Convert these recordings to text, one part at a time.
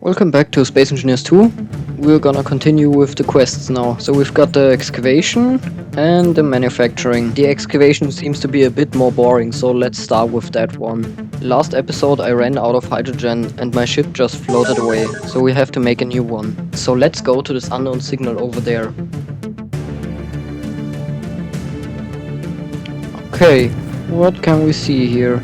Welcome back to Space Engineers 2. We're gonna continue with the quests now. So we've got the excavation and the manufacturing. The excavation seems to be a bit more boring, so let's start with that one. Last episode I ran out of hydrogen and my ship just floated away, so we have to make a new one. So let's go to this unknown signal over there. Okay, what can we see here?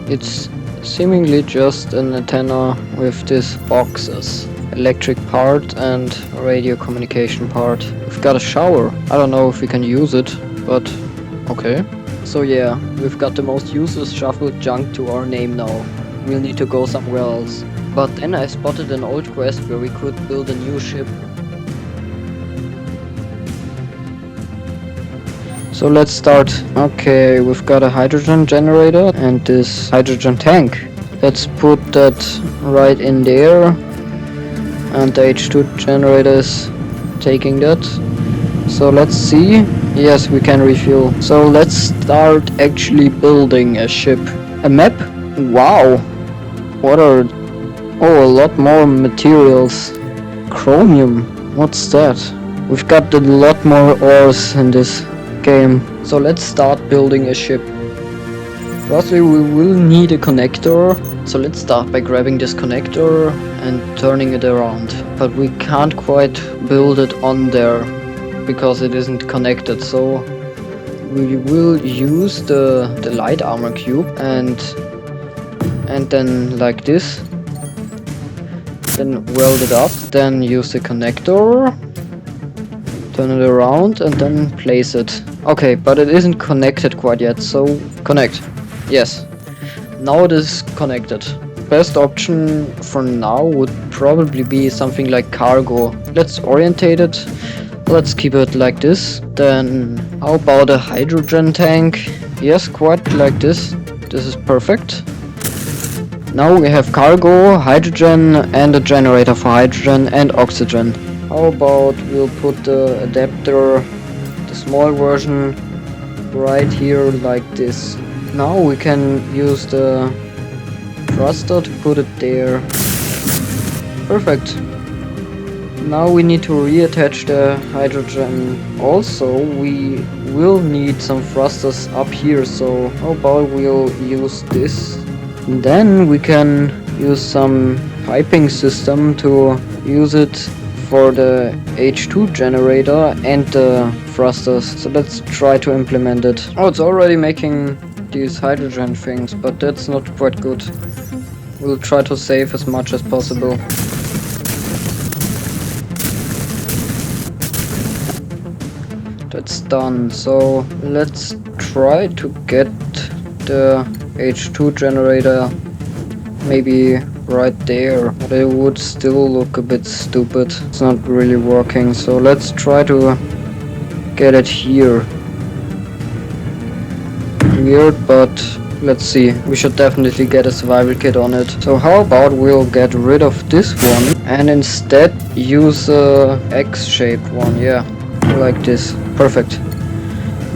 It's seemingly just an antenna with these boxes. Electric part and radio communication part. We've got a shower. I don't know if we can use it, but okay. So yeah, we've got the most useless shuffled junk to our name now. We'll need to go somewhere else. But then I spotted an old quest where we could build a new ship. So let's start. Okay, we've got a hydrogen generator and this hydrogen tank. Let's put that right in there. And the H2 generator is taking that. So let's see. Yes, we can refuel. So let's start actually building a ship. A map? Wow. What are... Oh, a lot more materials. Chromium. What's that? We've got a lot more ores in this game. So let's start building a ship. Firstly, we will need a connector. So let's start by grabbing this connector and turning it around. But we can't quite build it on there because it isn't connected. So we will use the light armor cube and then like this. Then weld it up. Then use the connector. Turn it around and then place it. Okay, but it isn't connected quite yet, so connect. Yes. Now it is connected. Best option for now would probably be something like cargo. Let's orientate it. Let's keep it like this. Then how about a hydrogen tank? Yes, quite like this. This is perfect. Now we have cargo, hydrogen and a generator for hydrogen and oxygen. How about we'll put the adapter, the small version, right here like this. Now we can use the thruster to put it there. Perfect. Now we need to reattach the hydrogen. Also, we will need some thrusters up here, so how about we'll use this. And then we can use some piping system to use it for the H2 generator and the thrusters. So let's try to implement it. Oh, it's already making these hydrogen things, but that's not quite good. We'll try to save as much as possible. That's done. So let's try to get the H2 generator maybe right there, but it would still look a bit stupid. It's not really working, so let's try to get it here. Weird, but let's see. We should definitely get a survival kit on it. So how about we'll get rid of this one and instead use a X-shaped one. Yeah, like this. Perfect.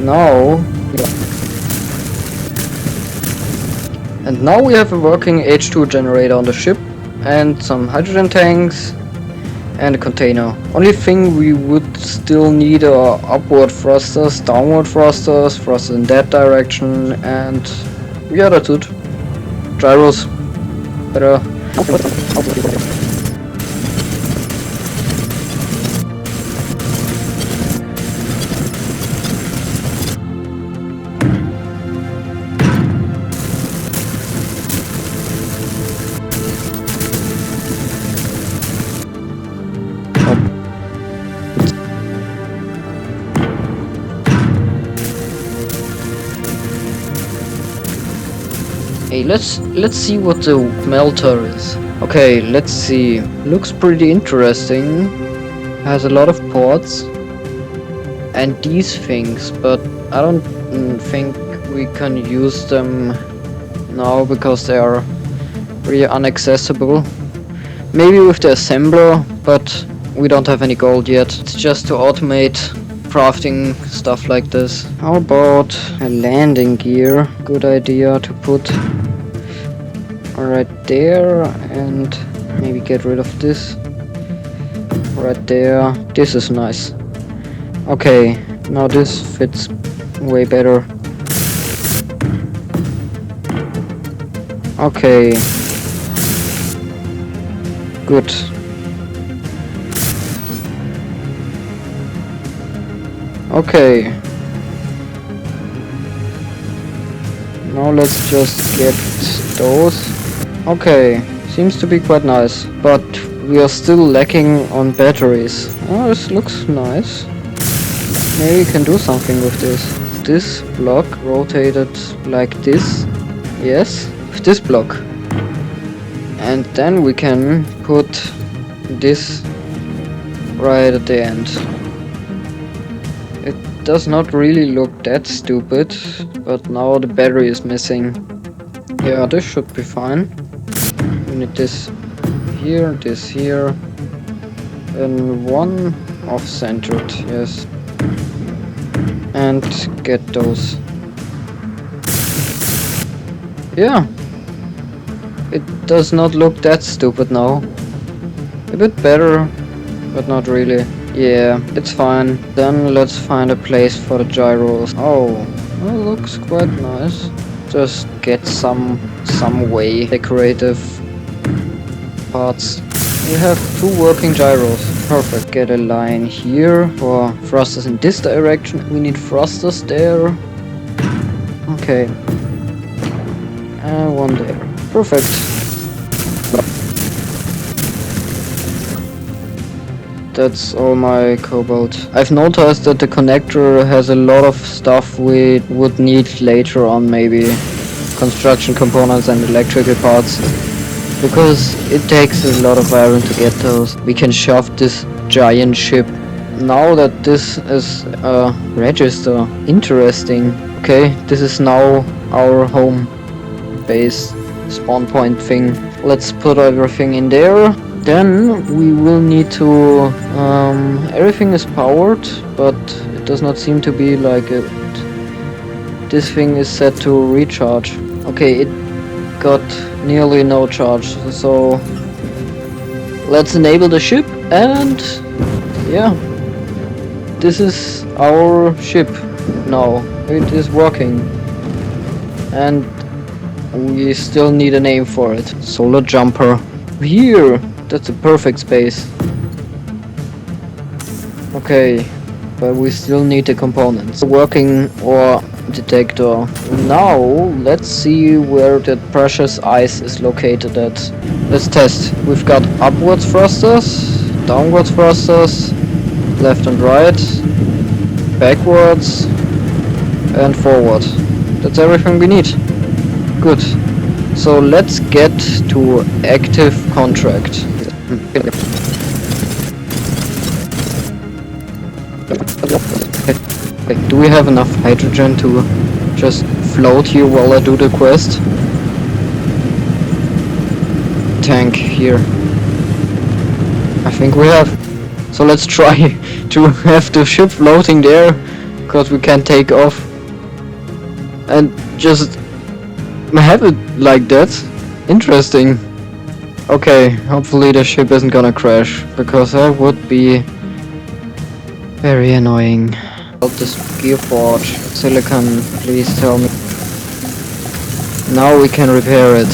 Now and now we have a working H2 generator on the ship and some hydrogen tanks and a container. Only thing we would still need are upward thrusters, downward thrusters, thrusters in that direction, and yeah, that's it. Gyros. Better. Hey, let's see what the melter is. Okay, let's see. Looks pretty interesting. Has a lot of ports and these things, but I don't think we can use them now because they are really inaccessible. Maybe with the assembler, but we don't have any gold yet. It's just to automate crafting stuff like this. How about a landing gear? Good idea to put right there, and Maybe get rid of this. Right there. This is nice. Okay, now this fits way better. Okay. Good. Okay. Now let's just get those. Okay, seems to be quite nice, but we are still lacking on batteries. Oh, this looks nice. Maybe we can do something with this. This block rotated like this. Yes, with this block. And then we can put this right at the end. It does not really look that stupid, but now the battery is missing. Yeah, this should be fine. We need this here, and one off-centered, yes. And get those. Yeah. It does not look that stupid now. A bit better, but not really. Yeah, it's fine. Then let's find a place for the gyros. Oh, that looks quite nice. Just get some way decorative parts. We have 2 working gyros. Perfect. Get a line here for thrusters in this direction. We need thrusters there. Okay. And one there. Perfect. That's all my cobalt. I've noticed that the connector has a lot of stuff we would need later on, maybe construction components and electrical parts, because it takes a lot of iron to get those. We can shove this giant ship. Now that this is a register, interesting. Okay, this is now our home base spawn point thing. Let's put everything in there. Then we will need to everything is powered, but it does not seem to be like it. This thing is set to recharge. Okay, it got nearly no charge, so let's enable the ship, and yeah, this is our ship now. It is working, and we still need a name for it. Solar jumper. Here, that's a perfect space. Okay, but we still need the components. Working ore detector. Now let's see where the precious ice is located at. Let's test. We've got upwards thrusters, downwards thrusters, left and right, backwards, and forward. That's everything we need. Good. So let's get to active contract. Do we have enough hydrogen to just float here while I do the quest? Tank here. I think we have. So let's try to have the ship floating there, because we can't take off. And just have it like that. Interesting. Okay, hopefully the ship isn't gonna crash, because that would be very annoying. About this gearforge, silicon, please tell me. Now we can repair it.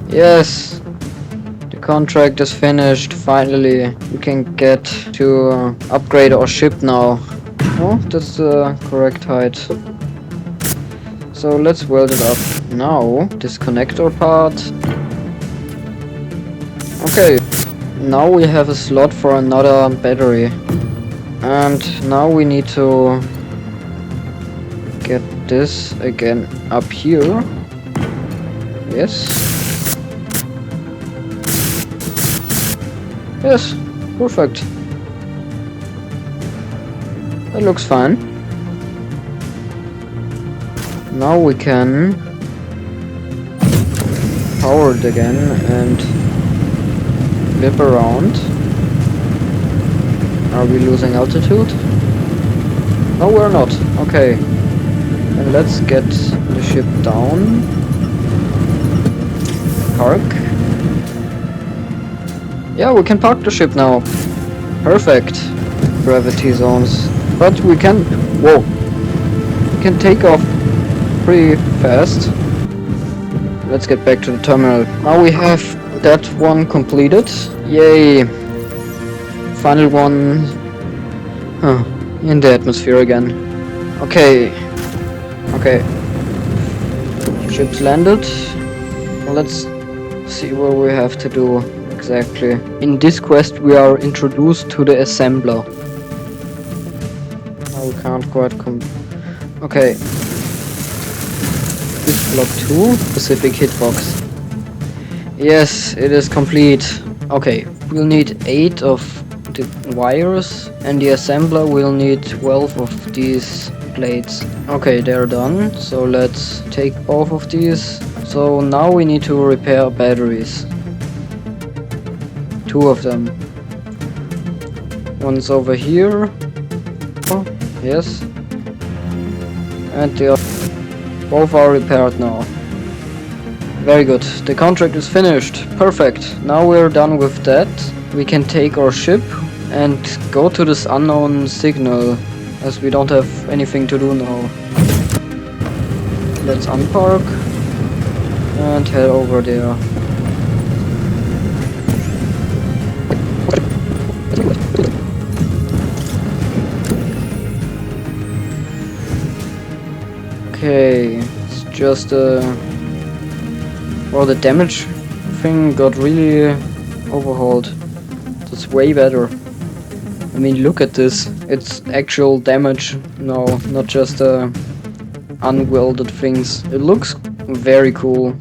Yes, the contract is finished. Finally, we can get to upgrade our ship now. Oh, that's the correct height. So let's weld it up. Now, this connector part. Okay, now we have a slot for another battery. And now we need to get this again up here. Yes. Yes, perfect. That looks fine. Now we can power it again and flip around. Are we losing altitude? No, we're not. Okay. And let's get the ship down. park. Yeah, we can park the ship now. Perfect. Gravity zones. But we can... Whoa. We can take off pretty fast. Let's get back to the terminal. Now we have that one completed. Yay. Final one. Huh. In the atmosphere again. Okay. Okay. Ships landed. Let's see what we have to do exactly. In this quest we are introduced to the assembler. Oh, we can't quite okay. This block 2, specific hitbox. Yes, it is complete. Okay, we'll need 8 of the wires and the assembler will need 12 of these plates. Okay, they're done, so let's take both of these. So now we need to repair batteries. 2 of them. One's over here. Oh, yes. And the other. Both are repaired now. Very good. The contract is finished. Perfect. Now we're done with that. We can take our ship and go to this unknown signal, as we don't have anything to do now. Let's unpark and head over there. Okay, it's just well, the damage thing got really overhauled. That's way better. I mean, look at this. It's actual damage now, not just unwelded things. It looks very cool.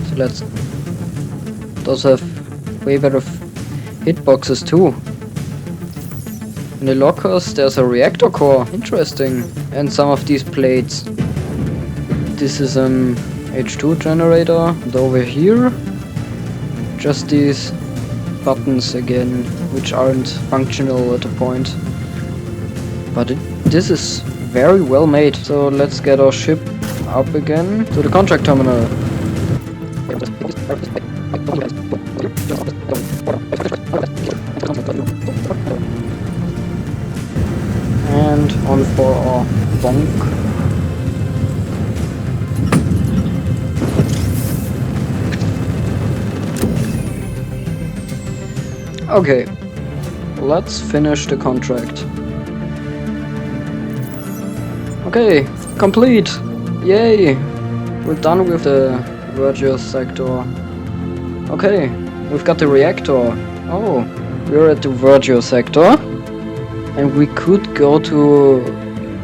So let's... Those have way better hitboxes too. In the lockers there's a reactor core. Interesting. And some of these plates. This is an H2 generator. And over here, just these buttons again, which aren't functional at the point. But this is very well made. So let's get our ship up again to the contract terminal. And on for our bonk. Okay, let's finish the contract. Okay, complete! Yay! We're done with the Vergeo sector. Okay, we've got the reactor. Oh, we're at the Vergeo sector. And we could go to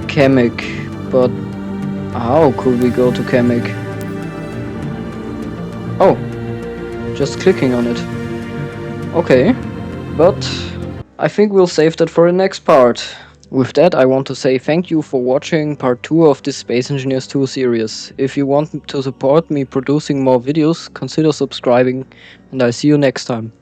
Kamek, but how could we go to Kamek? Oh, just clicking on it. Okay, but I think we'll save that for the next part. With that, I want to say thank you for watching part 2 of this Space Engineers 2 series. If you want to support me producing more videos, consider subscribing, and I'll see you next time.